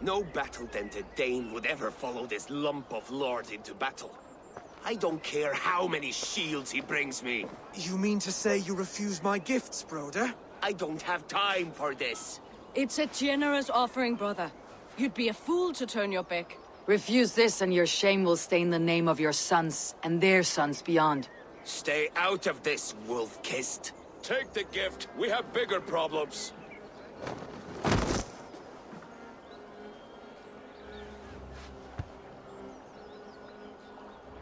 No battle-dented Dane would ever follow this lump of lord into battle. I don't care how many shields he brings me. You mean to say you refuse my gifts, Broder? I don't have time for this. It's a generous offering, brother. You'd be a fool to turn your back. Refuse this and your shame will stain the name of your sons and their sons beyond. Stay out of this, wolf-kissed. Take the gift. We have bigger problems.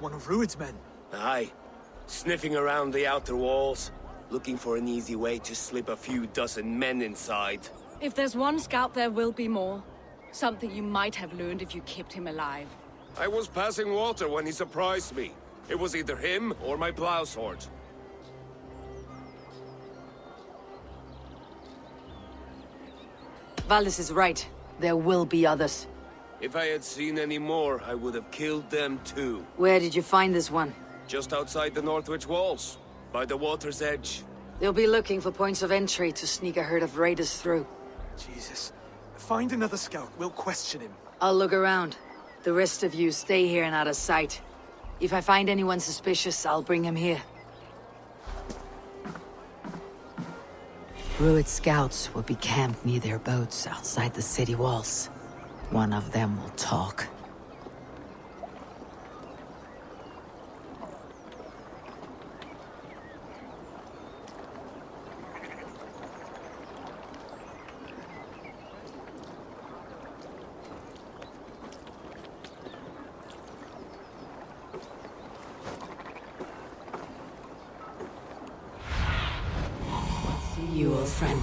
One of Rued's men. Aye. Sniffing around the outer walls, looking for an easy way to slip a few dozen men inside. If there's one scout, there will be more. Something you might have learned if you kept him alive. I was passing water when he surprised me. It was either him or my plow sword. Valdis is right. There will be others. If I had seen any more, I would have killed them too. Where did you find this one? Just outside the Northwich walls, by the water's edge. They'll be looking for points of entry to sneak a herd of raiders through. Jesus. Find another scout. We'll question him. I'll look around. The rest of you stay here and out of sight. If I find anyone suspicious, I'll bring him here. Rued scouts will be camped near their boats outside the city walls. One of them will talk. See you, old friend.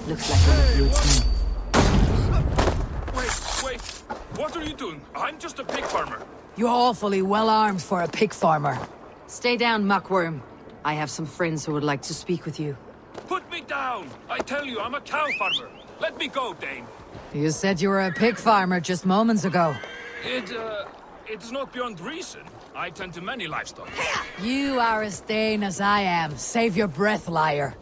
Looks like one of Rued's men. Wait! What are you doing? I'm just a pig farmer. You're awfully well armed for a pig farmer. Stay down, muckworm. I have some friends who would like to speak with you. Put me down! I tell you, I'm a cow farmer. Let me go, Dane. You said you were a pig farmer just moments ago. It's not beyond reason. I tend to many livestock. You are as Dane as I am. Save your breath, liar.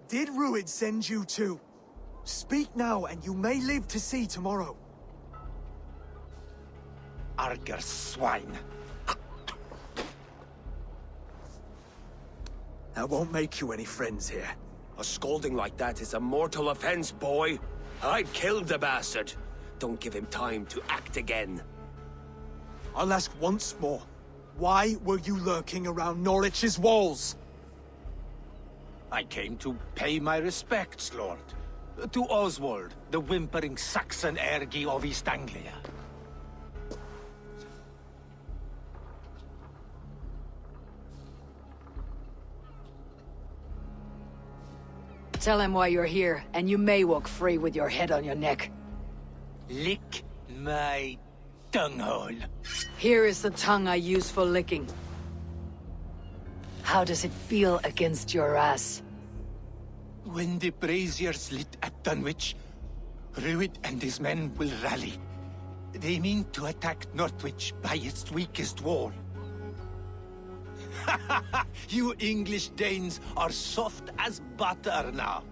Did Rued send you too? Speak now, and you may live to see tomorrow. Arger swine. That won't make you any friends here. A scolding like that is a mortal offense, boy. I'd killed the bastard. Don't give him time to act again. I'll ask once more. Why were you lurking around Norwich's walls? I came to pay my respects, Lord. To Oswald, the whimpering Saxon ergi of East Anglia. Tell him why you're here, and you may walk free with your head on your neck. Lick my tonguehole. Here is the tongue I use for licking. How does it feel against your ass? When the braziers lit at Dunwich, Rued and his men will rally. They mean to attack Northwich by its weakest wall. You English Danes are soft as butter now.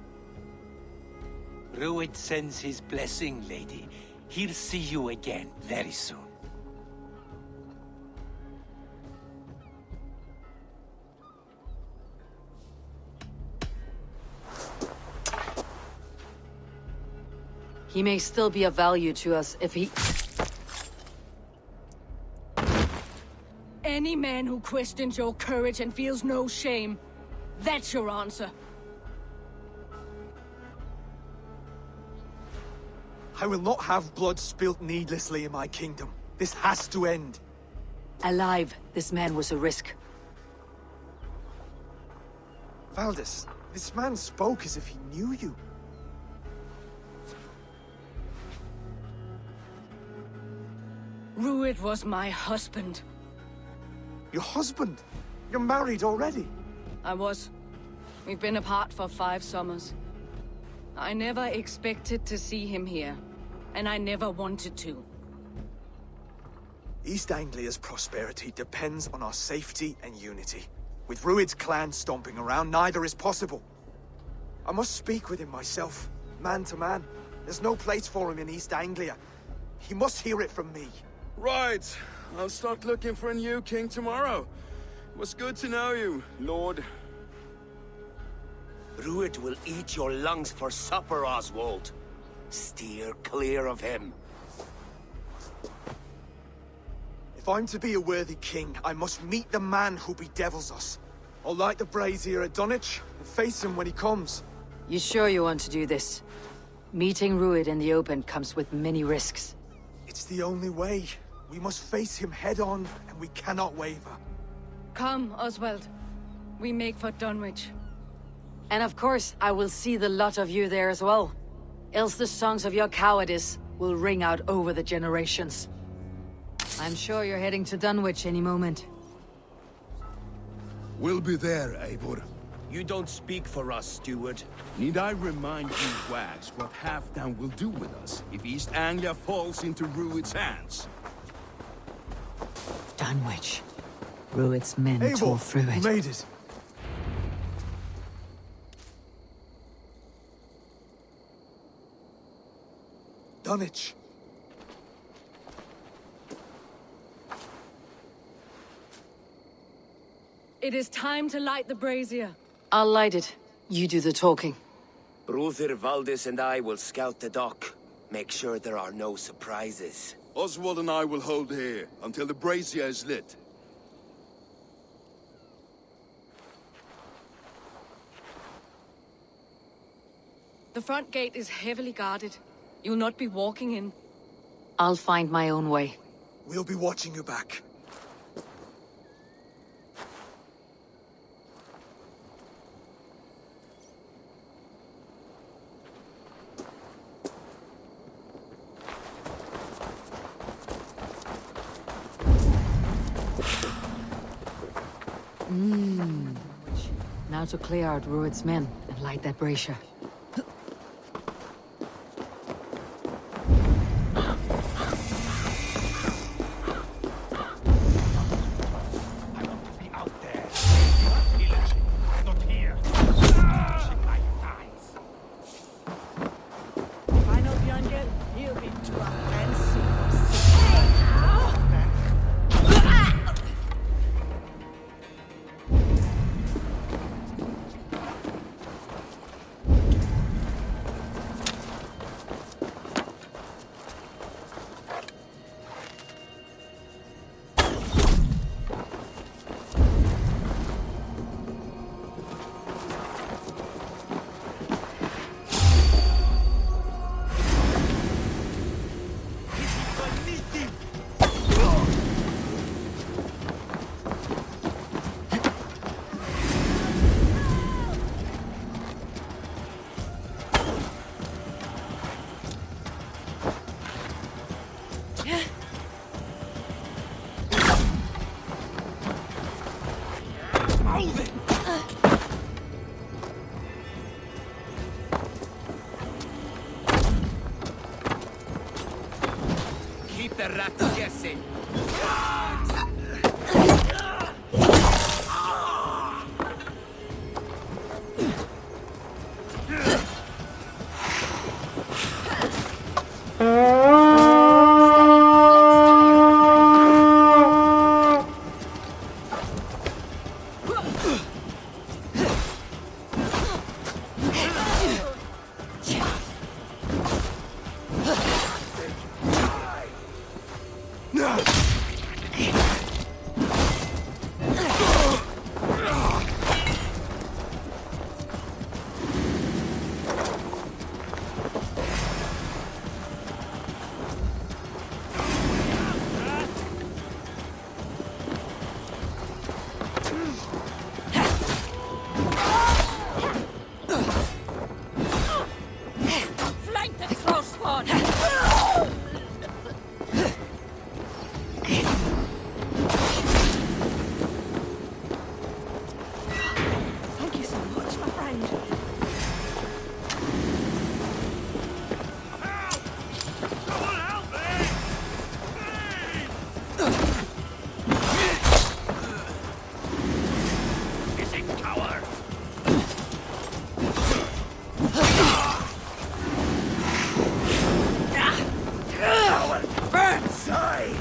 Rued sends his blessing, lady. He'll see you again very soon. He may still be of value to us if he... Any man who questions your courage and feels no shame, that's your answer. I will not have blood spilt needlessly in my kingdom. This has to end. Alive, this man was a risk. Valdis, this man spoke as if he knew you. Rued was my husband. Your husband? You're married already? I was. We've been apart for 5 summers. I never expected to see him here, and I never wanted to. East Anglia's prosperity depends on our safety and unity. With Rued's clan stomping around, neither is possible. I must speak with him myself, man to man. There's no place for him in East Anglia. He must hear it from me. Right. I'll start looking for a new king tomorrow. It was good to know you, Lord. Rued will eat your lungs for supper, Oswald. Steer clear of him. If I'm to be a worthy king, I must meet the man who bedevils us. I'll light the brazier at Dunwich and face him when he comes. You sure you want to do this? Meeting Rued in the open comes with many risks. It's the only way. We must face him head-on, and we cannot waver. Come, Oswald. We make for Dunwich. And of course, I will see the lot of you there as well. Else the songs of your cowardice will ring out over the generations. I'm sure you're heading to Dunwich any moment. We'll be there, Eivor. You don't speak for us, steward. Need I remind you, Wags, what Halfdan will do with us if East Anglia falls into Rued's hands? Dunwich. Rued's men tore Eivor, through you it. made it. Dunwich. It is time to light the brazier. I'll light it. You do the talking. Brother Valdis and I will scout the dock. Make sure there are no surprises. Oswald and I will hold here until the brazier is lit. The front gate is heavily guarded. You'll not be walking in. I'll find my own way. We'll be watching you back. Now to clear out Rued's men and light that brazier. sin. Flank the crossbone! Thank you so much, my friend. Missing tower! Tower! Burnside!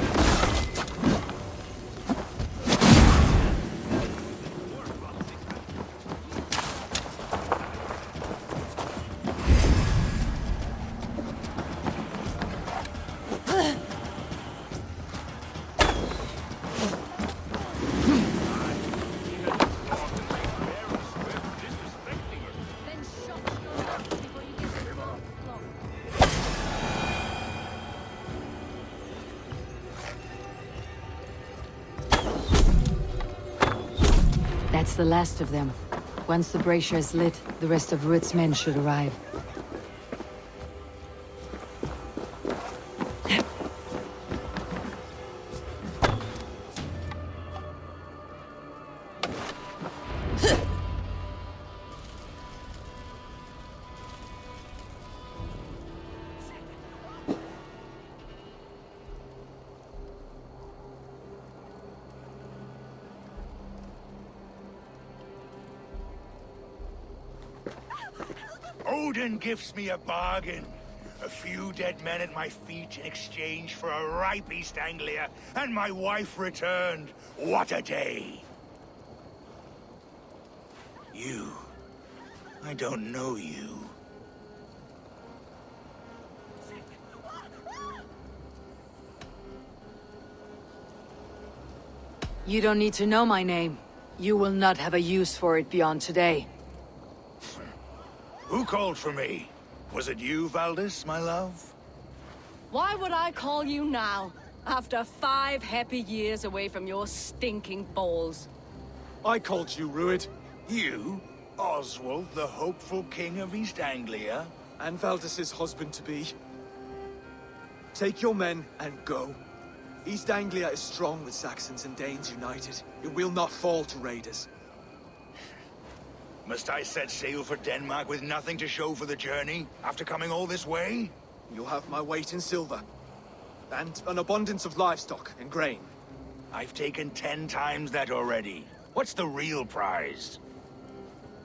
That's the last of them. Once the brazier is lit, the rest of Rued's men should arrive. Odin gives me a bargain. A few dead men at my feet in exchange for a ripe East Anglia, and my wife returned. What a day! You. I don't know you. You don't need to know my name. You will not have a use for it beyond today. Who called for me? Was it you, Valdis, my love? Why would I call you now, after 5 happy years away from your stinking balls? I called you, Rued. You? Oswald, the hopeful king of East Anglia? And Valdis's husband-to-be. Take your men and go. East Anglia is strong with Saxons and Danes united. It will not fall to raiders. Must I set sail for Denmark with nothing to show for the journey, after coming all this way? You'll have my weight in silver. And an abundance of livestock and grain. I've taken 10 times that already. What's the real prize?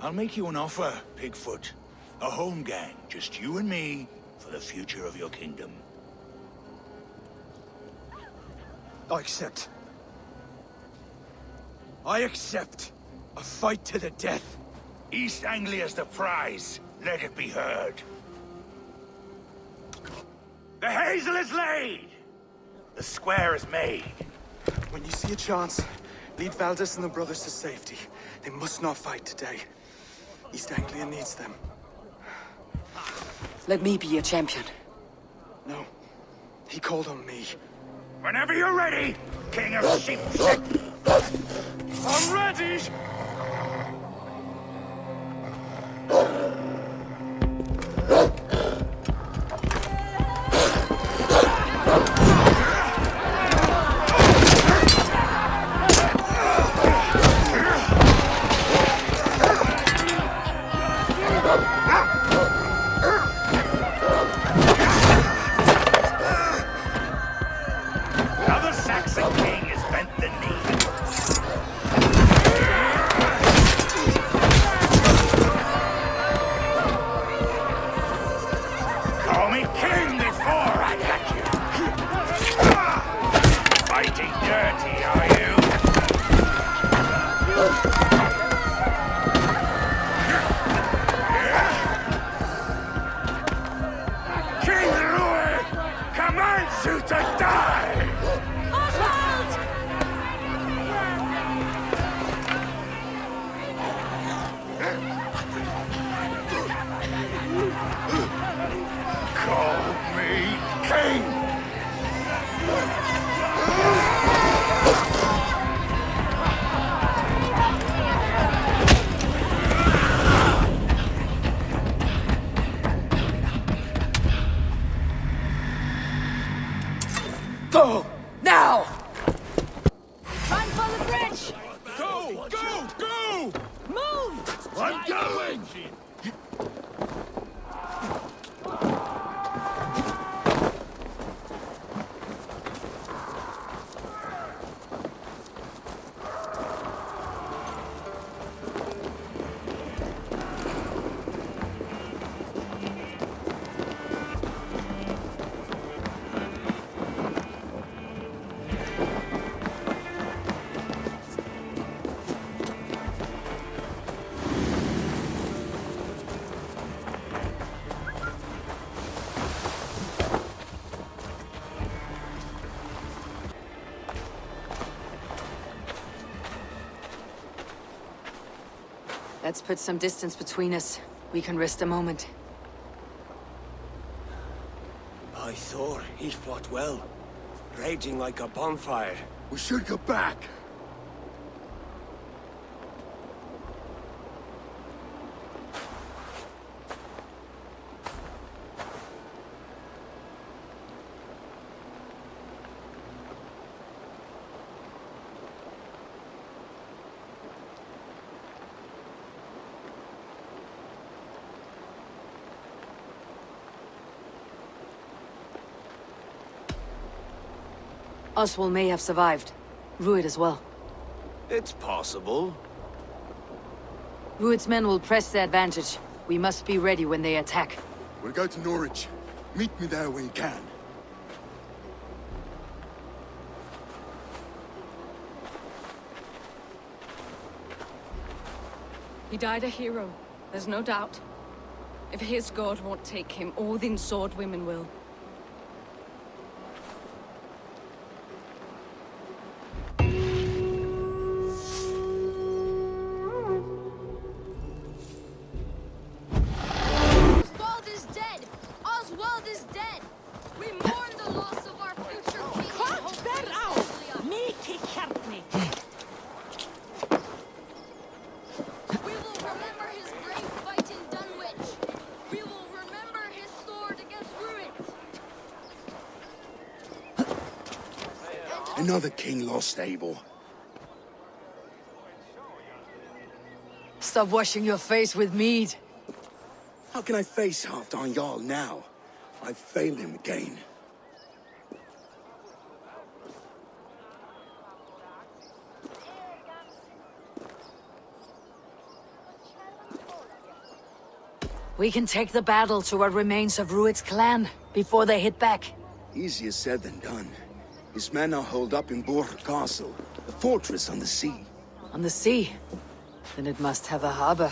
I'll make you an offer, Pigfoot. A home gang, just you and me, for the future of your kingdom. I accept. I accept. A fight to the death. East Anglia's the prize. Let it be heard. The hazel is laid! The square is made. When you see a chance, lead Valdis and the brothers to safety. They must not fight today. East Anglia needs them. Let me be your champion. No. He called on me. Whenever you're ready, King of Sheep. I'm ready! Now the going? Let's put some distance between us. We can rest a moment. By Thor, he fought well. Raging like a bonfire. We should go back. Oswald may have survived. Rued as well. It's possible. Rued's men will press the advantage. We must be ready when they attack. We'll go to Norwich. Meet me there when you can. He died a hero, there's no doubt. If his god won't take him, Odin's sword women will. Oswald is dead! Oswald is dead! We mourn the loss of our future king. We will remember his brave fight in Dunwich. We will remember his sword against Ruin. Another king lost, Abel. Stop washing your face with mead. How can I face Halfdan Jarl now? I've failed him again. We can take the battle to what remains of Rued's clan before they hit back. Easier said than done. His men are holed up in Borg Castle, a fortress on the sea. On the sea? Then it must have a harbor.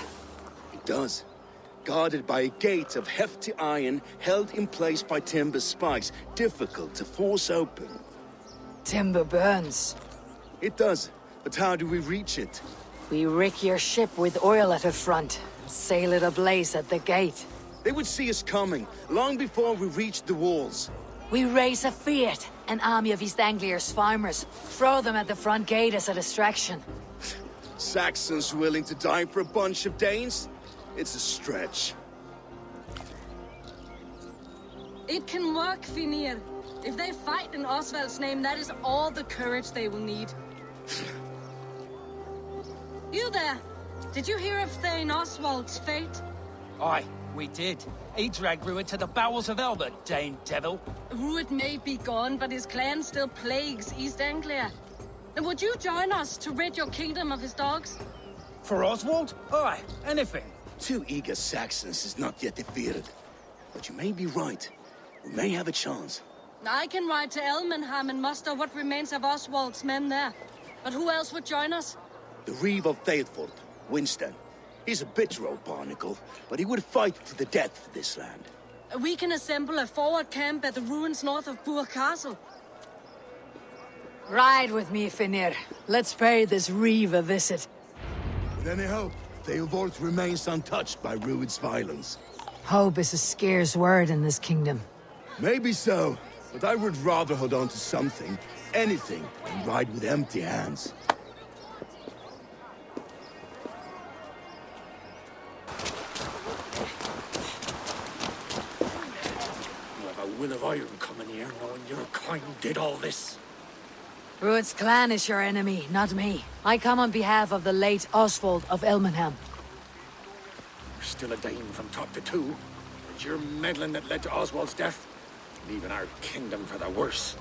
It does. Guarded by a gate of hefty iron, held in place by timber spikes, difficult to force open. Timber burns. It does, but how do we reach it? We rig your ship with oil at her front, and sail it ablaze at the gate. They would see us coming, long before we reached the walls. We raise a Fiat, an army of East Anglia's farmers. Throw them at the front gate as a distraction. Saxons willing to die for a bunch of Danes? It's a stretch. It can work, Finir. If they fight in Oswald's name, that is all the courage they will need. You there! Did you hear of Thane Oswald's fate? Aye, we did. He dragged Rued to the bowels of Elba, Dane devil. Rued may be gone, but his clan still plagues East Anglia. And would you join us to rid your kingdom of his dogs? For Oswald? Aye, anything. 2 eager Saxons is not yet defeated. But you may be right. We may have a chance. I can ride to Elmenham and muster what remains of Oswald's men there. But who else would join us? The Reeve of Thetford, Winston. He's a bitter old barnacle, but he would fight to the death for this land. We can assemble a forward camp at the ruins north of Burr Castle. Ride with me, Finir. Let's pay this Reeve a visit. With any hope, Thetford remains untouched by Rued's violence. Hope is a scarce word in this kingdom. Maybe so, but I would rather hold on to something, anything, than ride with empty hands. You have a will of iron coming here, knowing your kind did all this. Rued's clan is your enemy, not me. I come on behalf of the late Oswald of Elmenham. still a Dane from top to two. It's your meddling that led to Oswald's death, leaving our kingdom for the worse.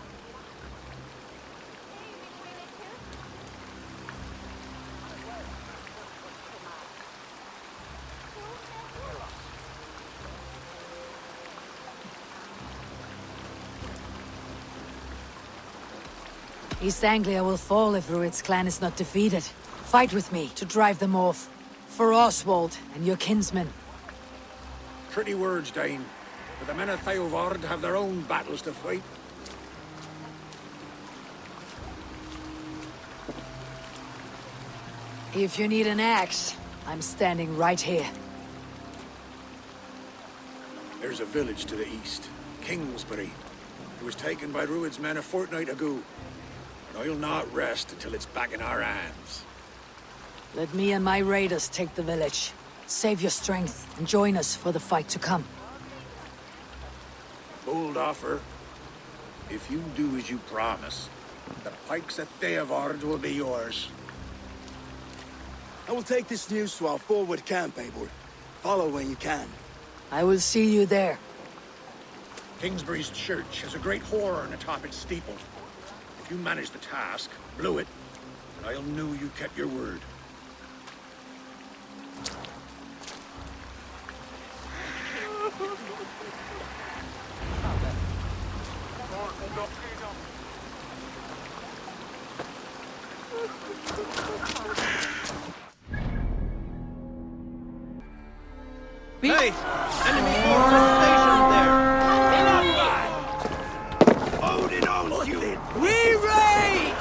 East Anglia will fall if Rued's clan is not defeated. Fight with me to drive them off. For Oswald and your kinsmen. Pretty words, Dane. But the men of Theovard have their own battles to fight. If you need an axe, I'm standing right here. There's a village to the east, Kingsbury. It was taken by Rued's men a fortnight ago. And I'll not rest until it's back in our hands. Let me and my raiders take the village. Save your strength and join us for the fight to come. Bold offer. If you do as you promise, the pikes at Theovard will be yours. I will take this news to our forward camp, Eivor. Follow when you can. I will see you there. Kingsbury's church has a great horn atop its steeple. If you manage the task, blew it, and I'll know you kept your word. Hey! Enemy forces stationed there! Odin owns you! We raid!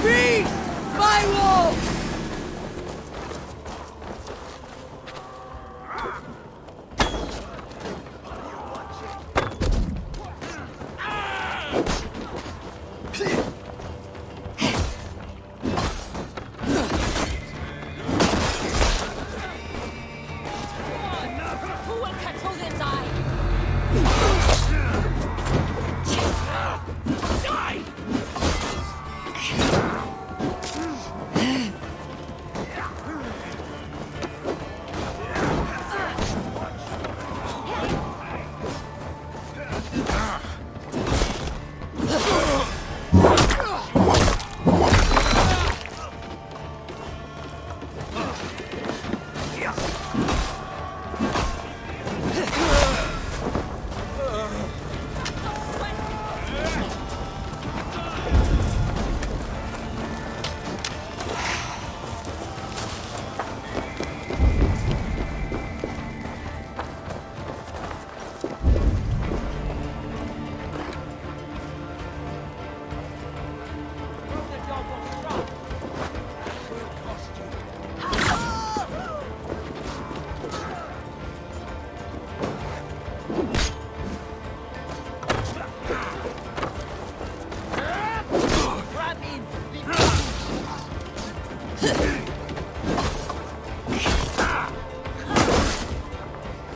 Beast! My wolf! Who will control this eye?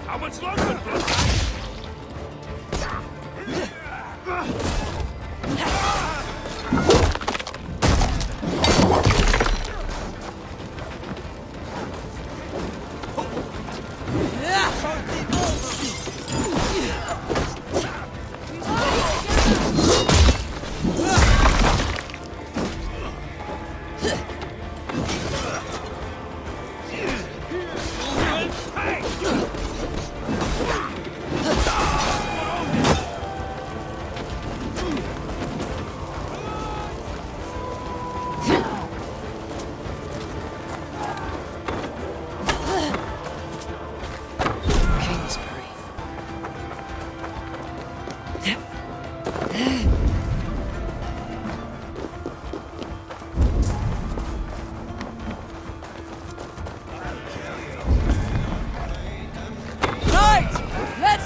How much longer, brother?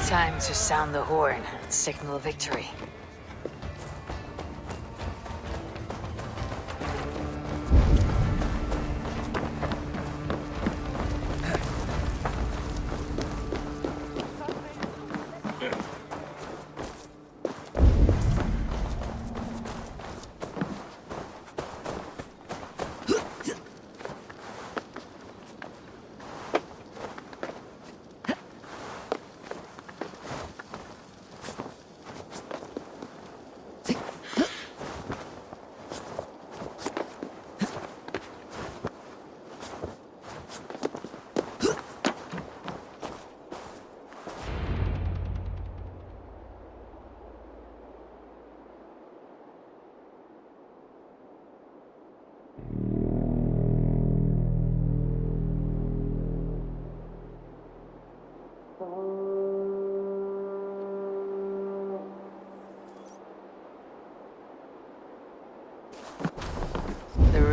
Time to sound the horn and signal victory.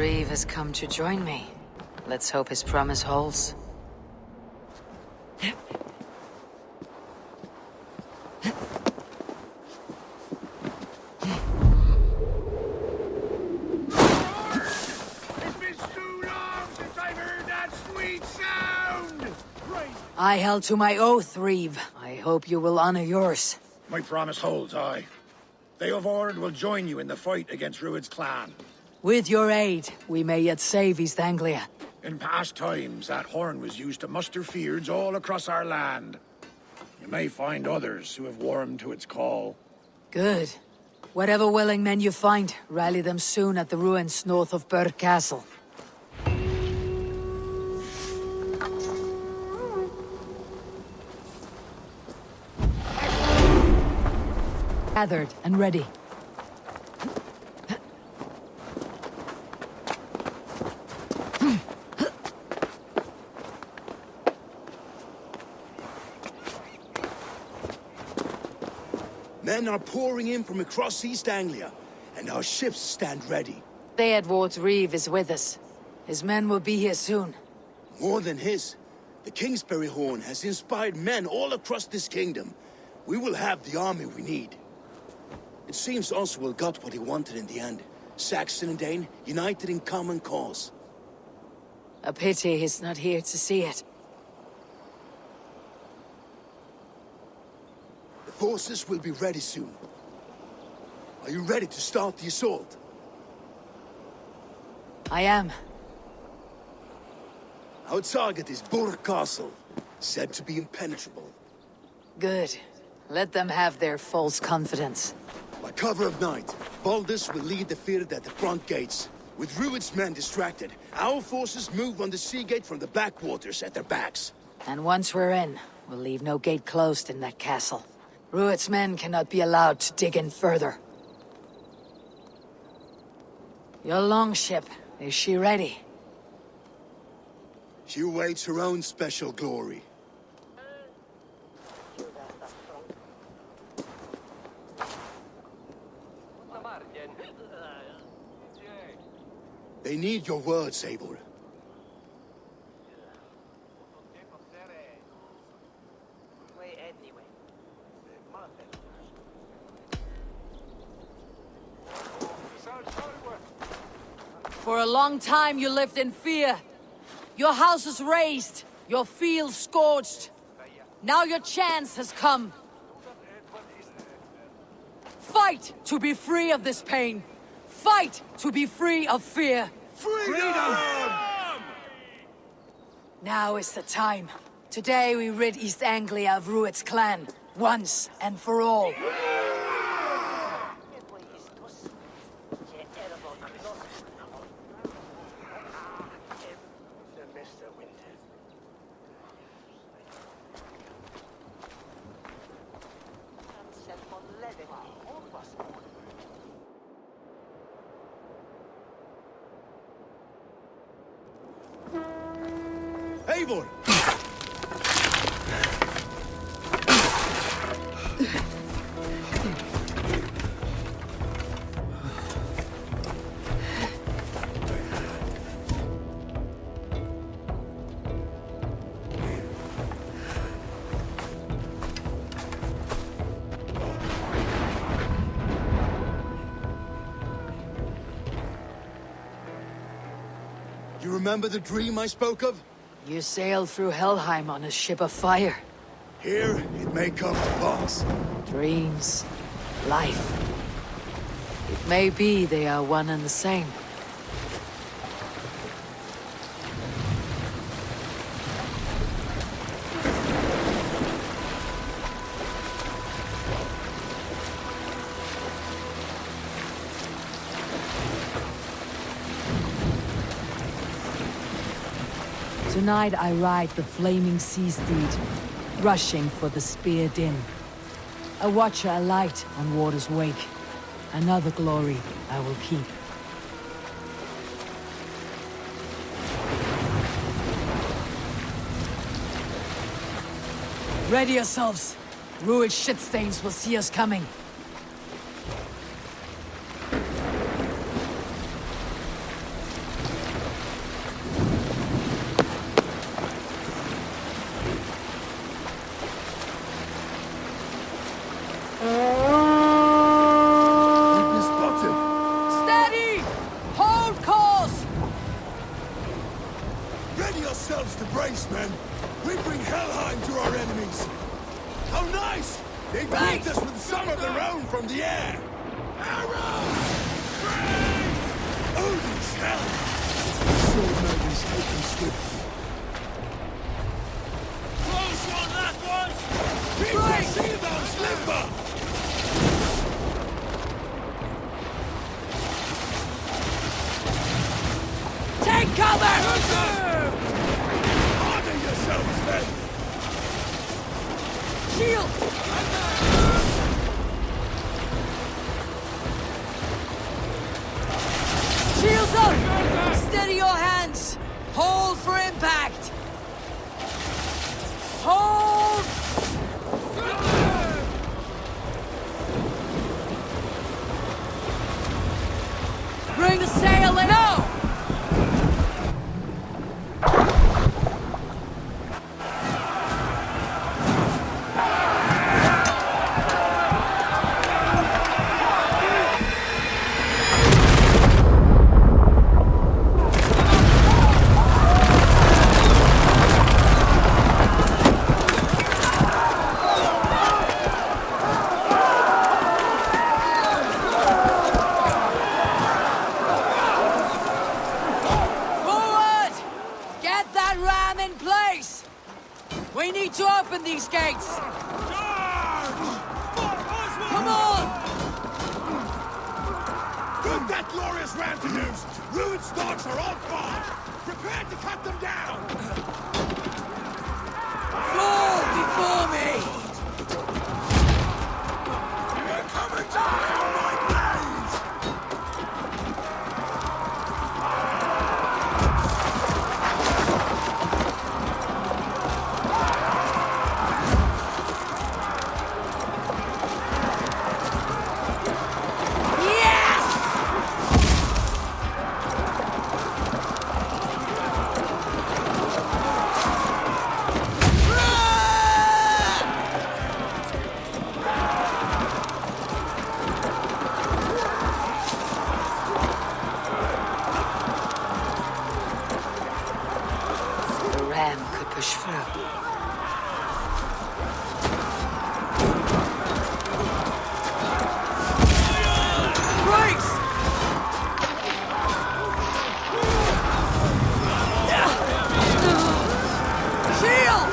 Reeve has come to join me. Let's hope his promise holds. I held to my oath, Reeve. I hope you will honor yours. My promise holds, aye. They of Ord will join you in the fight against Rued's clan. With your aid, we may yet save East Anglia. In past times, that horn was used to muster fyrds all across our land. You may find others who have warmed to its call. Good. Whatever willing men you find, rally them soon at the ruins north of Burg Castle. Gathered and ready. Men are pouring in from across East Anglia, and our ships stand ready. Theodward's Reeve is with us. His men will be here soon. More than his. The Kingsbury Horn has inspired men all across this kingdom. We will have the army we need. It seems Oswald got what he wanted in the end. Saxon and Dane united in common cause. A pity he's not here to see it. The forces will be ready soon. Are you ready to start the assault? I am. Our target is Burg Castle, said to be impenetrable. Good. Let them have their false confidence. By cover of night, Baldus will lead the Fyrd at the front gates. With Rued's men distracted, our forces move on the sea gate from the backwaters at their backs. And once we're in, we'll leave no gate closed in that castle. Rued's men cannot be allowed to dig in further. Your longship, is she ready? She awaits her own special glory. They need your words, Eivor. For a long time you lived in fear. Your houses razed, your fields scorched. Now your chance has come. Fight to be free of this pain. Fight to be free of fear. Freedom! Now is the time. Today we rid East Anglia of Rued's clan, once and for all. Eivor! You remember the dream I spoke of? You sailed through Helheim on a ship of fire. Here, it may come to pass. Dreams, life. It may be they are one and the same. Tonight I ride the flaming sea steed, rushing for the spear din. A watcher alight on water's wake. Another glory I will keep. Ready yourselves. Rued shitstains will see us coming. yourselves to brace, men. We bring Helheim to our enemies. How nice! They greet us with some of their own from the air. Arrows! Odin's hell! Sword murders taken swiftly. Close one, that was! People see those limber! Take cover! Harden yourselves, men! Shield! Shields up! Steady your hands! Hold for impact! Hold! Bring the sail in! No! We need to open these gates! Come on! Put that glorious ram to use! Ruined stalks are on fire! Prepare to cut them down! Fall before me! We're coming down, my blades! Push through. Brakes! Shield!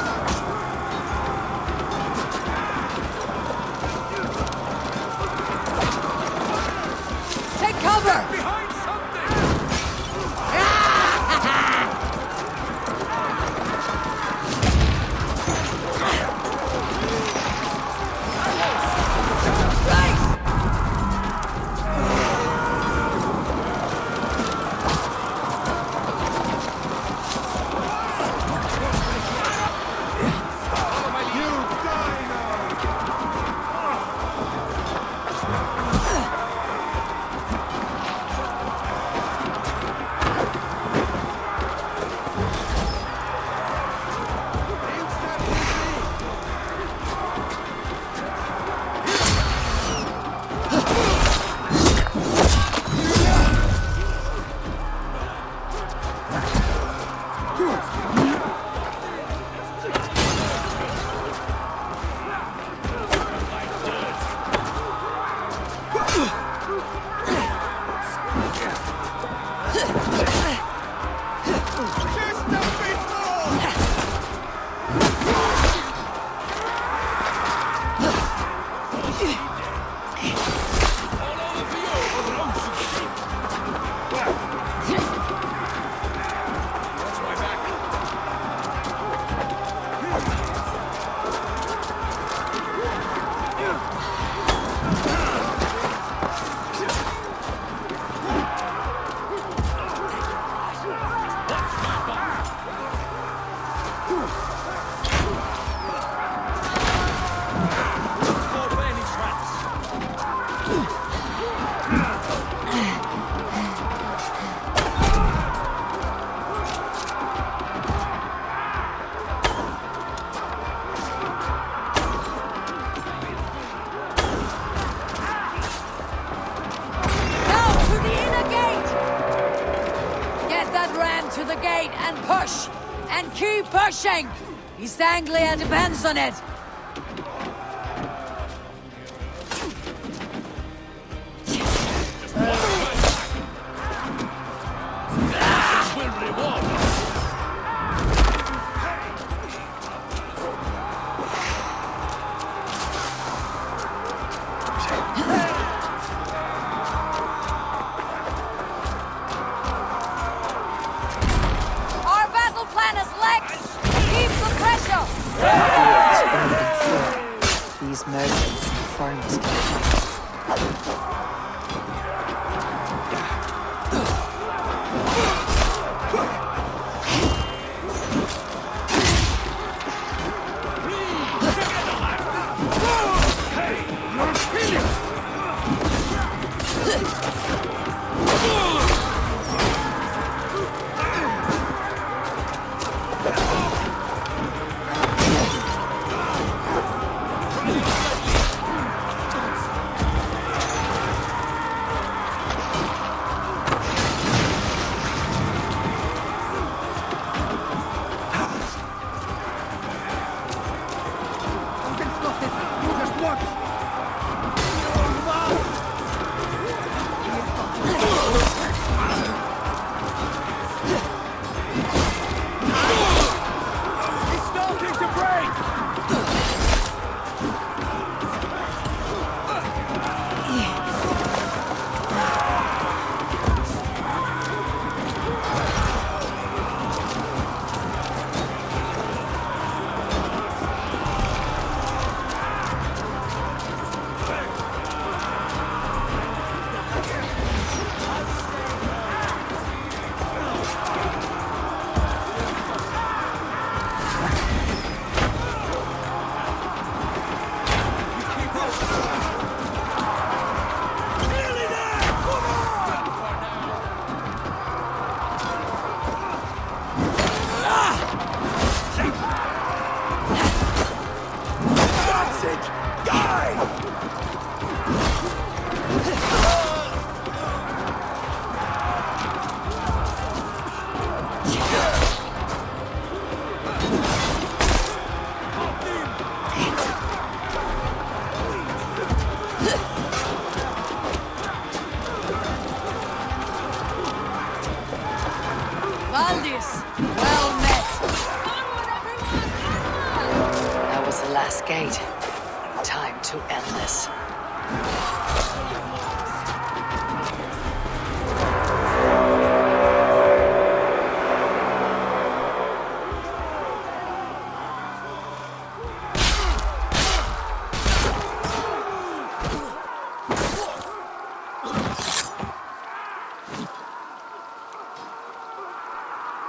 Take cover! Behind something! To the gate and push! And keep pushing! East Anglia depends on it! Our battle plan is legs! Keep the pressure! These merchants and farmers can Valdis, well met. That was the last gate. Time to end this.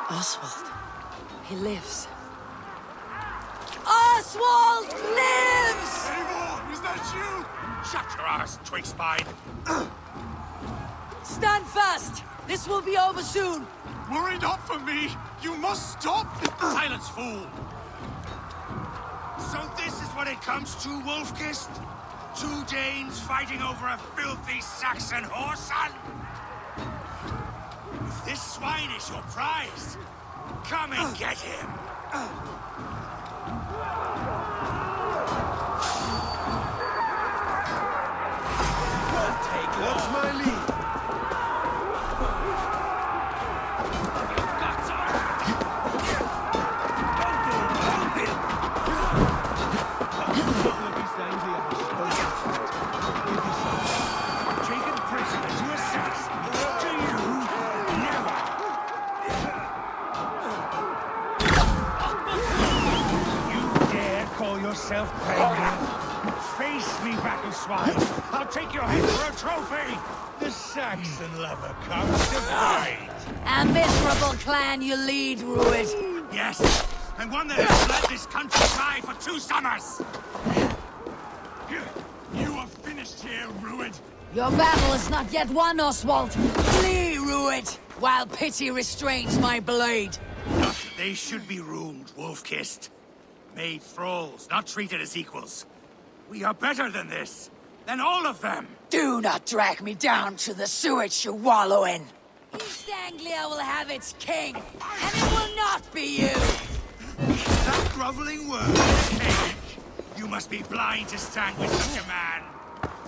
Oswald, he lives. Oswald lives! Eivor, is that you? Shut your ass, twig spine. Stand fast! This will be over soon! Worry not for me. You must stop. Silence, fool. So this is what it comes to, Wolf-Kissed? Two Danes fighting over a filthy Saxon whoreson? If this swine is your prize, come and get him. Watch my lead. Taken prisoner to assassin. To you, never. You dare call yourself brave? Face me, battle swine. I'll take your head for a trophy. The Saxon lover comes to fight. A miserable clan you lead, Rued. Yes, and one that has led this country dry for 2 summers. You are finished here, Rued. Your battle is not yet won, Oswald. Flee, Rued, while pity restrains my blade. They should be ruled, Wolf-Kissed. Made thralls, not treated as equals. We are better than this. Than all of them. Do not drag me down to the sewage you wallow in. East Anglia will have its king, and it will not be you! That groveling word, Cage. You must be blind to stand with such a man.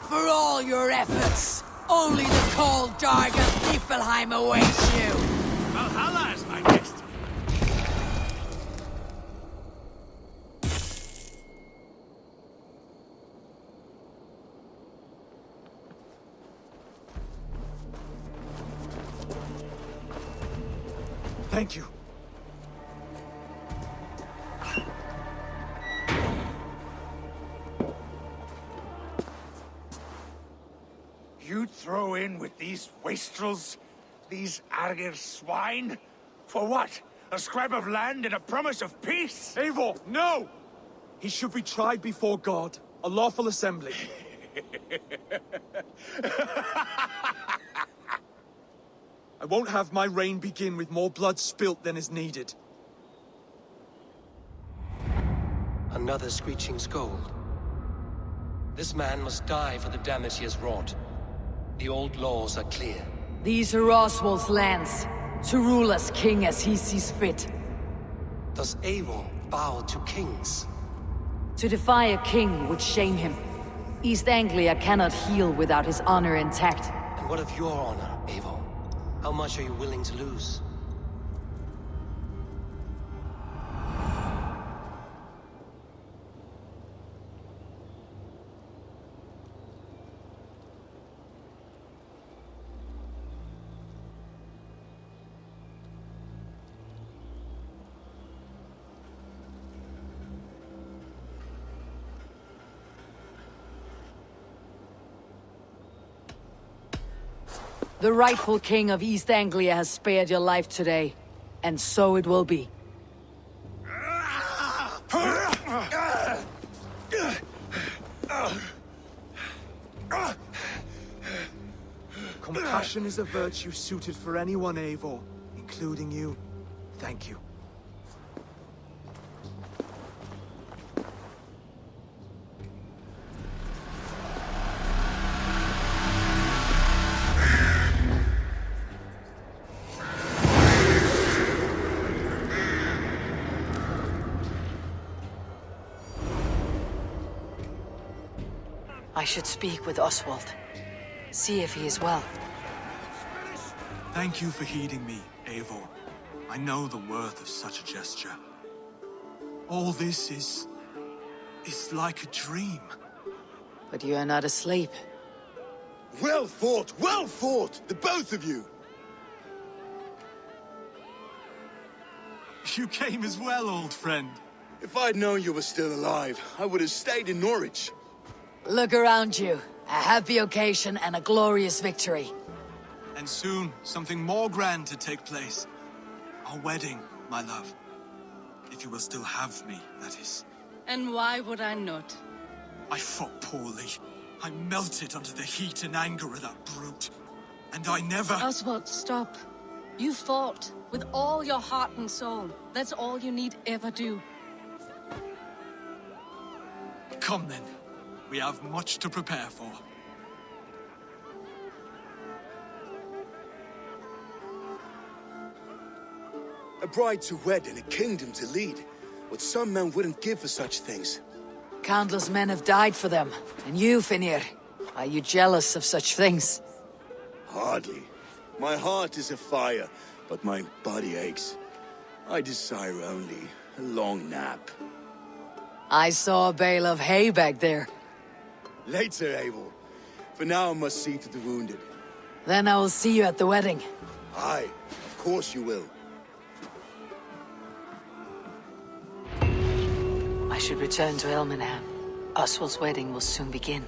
For all your efforts, only the cold dark of Niflheim awaits you! Valhalla is my destiny. Thank you. You'd throw in with these wastrels? These Argir swine? For what? A scrap of land and a promise of peace? Eivor, no! He should be tried before God, a lawful assembly. I won't have my reign begin with more blood spilt than is needed. Another screeching scold. This man must die for the damage he has wrought. The old laws are clear. These are Oswald's lands, to rule as king as he sees fit. Does Eivor bow to kings? To defy a king would shame him. East Anglia cannot heal without his honor intact. And what of your honor, Eivor? How much are you willing to lose? The rightful king of East Anglia has spared your life today, and so it will be. Compassion is a virtue suited for anyone, Eivor, including you. Thank you. I should speak with Oswald. See if he is well. Thank you for heeding me, Eivor. I know the worth of such a gesture. All this is like a dream. But you are not asleep. Well fought, the both of you! You came as well, old friend. If I'd known you were still alive, I would have stayed in Norwich. Look around you. A happy occasion and a glorious victory. And soon, something more grand to take place. Our wedding, my love. If you will still have me, that is. And why would I not? I fought poorly. I melted under the heat and anger of that brute. And I never... Oswald, stop. You fought with all your heart and soul. That's all you need ever do. Come then. We have much to prepare for. A bride to wed and a kingdom to lead. What some men wouldn't give for such things. Countless men have died for them. And you, Finnir, are you jealous of such things? Hardly. My heart is afire, but my body aches. I desire only a long nap. I saw a bale of hay back there. Later, Eivor. For now, I must see to the wounded. Then I will see you at the wedding. Aye, of course you will. I should return to Elmenham. Oswald's wedding will soon begin.